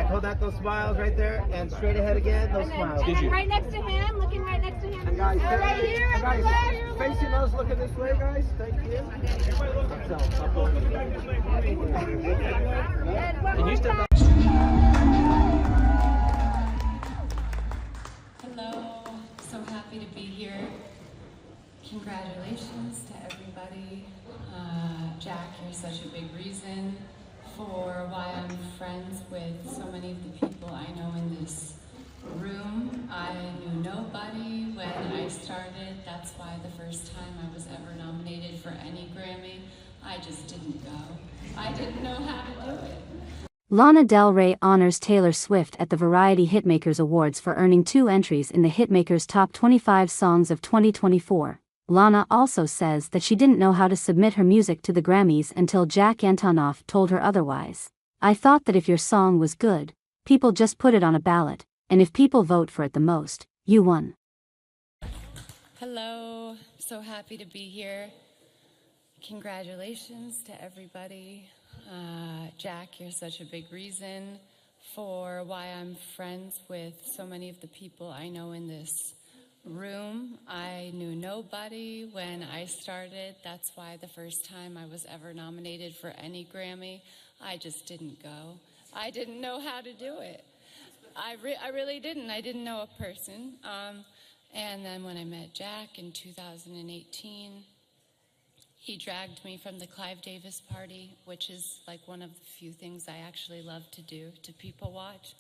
Hold out those smiles right there, and straight ahead again, those smiles. And then right next to him, looking right next to him. And guys, right here, and guys, left. facing us, looking this way, guys. Thank you. And you step up. Hello, so happy to be here. Congratulations to everybody. Jack, you're such a big reason for why I'm friends with so many of the people I know in this room. I knew nobody when I started. That's why the first time I was ever nominated for any Grammy, I just didn't go. I didn't know how to do it. Lana Del Rey honors Taylor Swift at the Variety Hitmakers Awards for earning 2 entries in the Hitmakers Top 25 Songs of 2024. Lana also says that she didn't know how to submit her music to the Grammys until Jack Antonoff told her otherwise. "I thought that if your song was good, people just put it on a ballot, and if people vote for it the most, you won." Hello, so happy to be here. Congratulations to everybody. Jack, you're such a big reason for why I'm friends with so many of the people I know in this room. I knew nobody when I started. That's why the first time I was ever nominated for any Grammy, I just didn't go. I didn't know how to do it. I really didn't. I didn't know a person. And then when I met Jack in 2018, he dragged me from the Clive Davis party, which is like one of the few things I actually love to do, to people watch.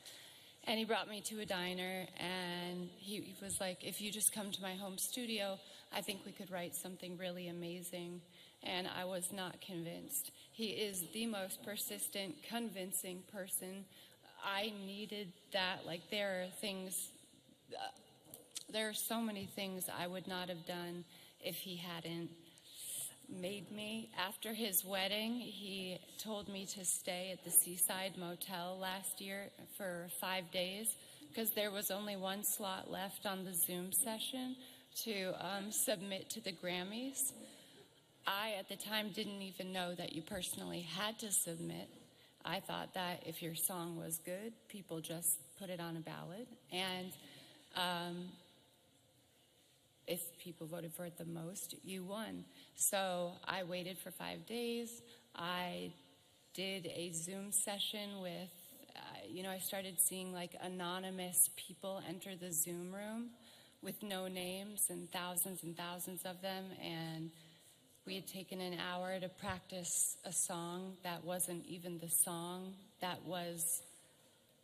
And he brought me to a diner, and he was like, "If you just come to my home studio, I think we could write something really amazing." And I was not convinced. He is the most persistent, convincing person. I needed that. Like, there are so many things I would not have done if he hadn't made me. After his wedding, he told me to stay at the Seaside Motel last year for 5 days because there was only one slot left on the Zoom session to submit to the Grammys. I, at the time, didn't even know that you personally had to submit. I thought that if your song was good, people just put it on a ballot. And if people voted for it the most, you won. So I waited for 5 days. I did a Zoom session with, I started seeing like anonymous people enter the Zoom room with no names and thousands of them. And we had taken an hour to practice a song that wasn't even the song that was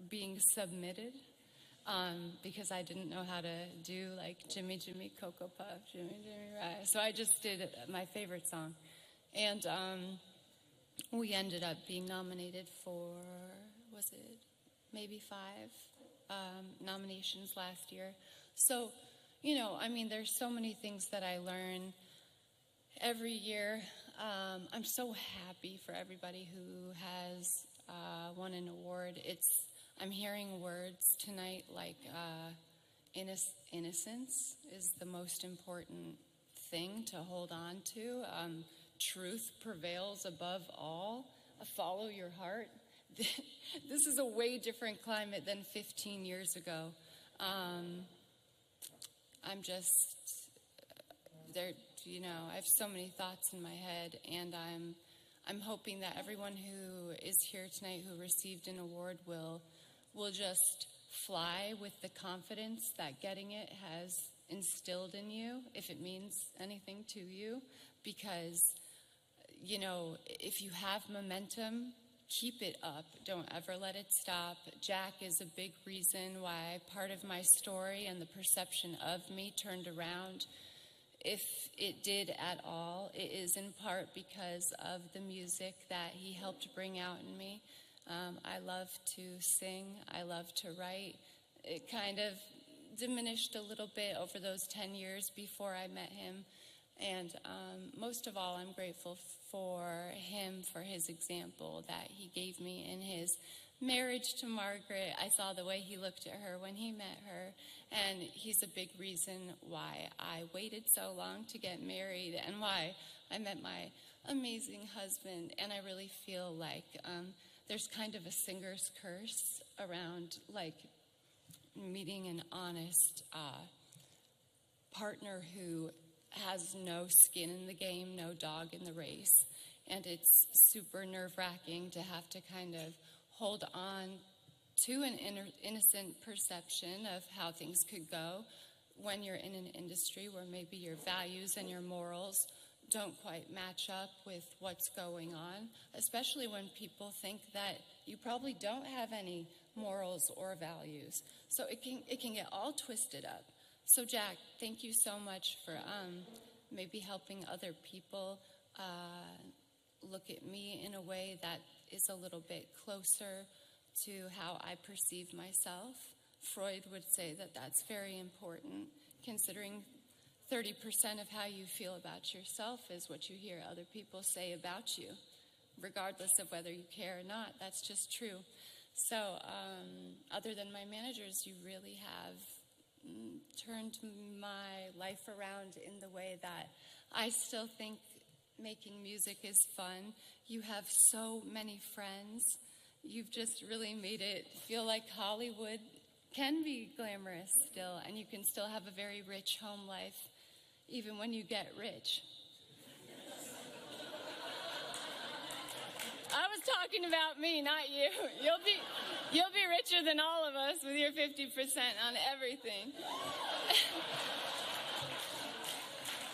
being submitted. Because I didn't know how to do like Jimmy Jimmy Cocoa Puff, Jimmy Jimmy Rice. So I just did my favorite song. And we ended up being nominated for, was it maybe 5 nominations last year. So, there's so many things that I learn every year. I'm so happy for everybody who has won an award. I'm hearing words tonight like innocence is the most important thing to hold on to. Truth prevails above all. Follow your heart. This is a way different climate than 15 years ago. I'm just there. I have so many thoughts in my head, and I'm hoping that everyone who is here tonight who received an award will just fly with the confidence that getting it has instilled in you, if it means anything to you, because, if you have momentum, keep it up. Don't ever let it stop. Jack is a big reason why part of my story and the perception of me turned around. If it did at all, it is in part because of the music that he helped bring out in me. I love to sing. I love to write. It kind of diminished a little bit over those 10 years before I met him. And most of all, I'm grateful for him, for his example that he gave me in his marriage to Margaret. I saw the way he looked at her when he met her. And he's a big reason why I waited so long to get married and why I met my amazing husband. And I really feel like there's kind of a singer's curse around like meeting an honest partner who has no skin in the game, no dog in the race. And it's super nerve-wracking to have to kind of hold on to an innocent perception of how things could go when you're in an industry where maybe your values and your morals don't quite match up with what's going on, especially when people think that you probably don't have any morals or values. So it can get all twisted up. So Jack, thank you so much for maybe helping other people look at me in a way that is a little bit closer to how I perceive myself. Freud would say that that's very important, considering 30% of how you feel about yourself is what you hear other people say about you, regardless of whether you care or not. That's just true. So other than my managers, you really have turned my life around in the way that I still think making music is fun. You have so many friends. You've just really made it feel like Hollywood can be glamorous still, and you can still have a very rich home life, even when you get rich. I was talking about me, not you. You'll be richer than all of us with your 50% on everything.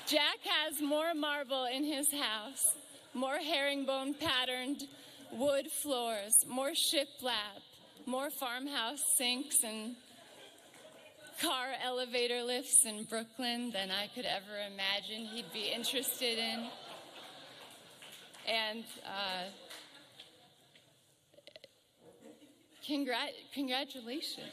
Jack has more marble in his house, more herringbone patterned wood floors, more shiplap, more farmhouse sinks and car elevator lifts in Brooklyn than I could ever imagine he'd be interested in. And congratulations.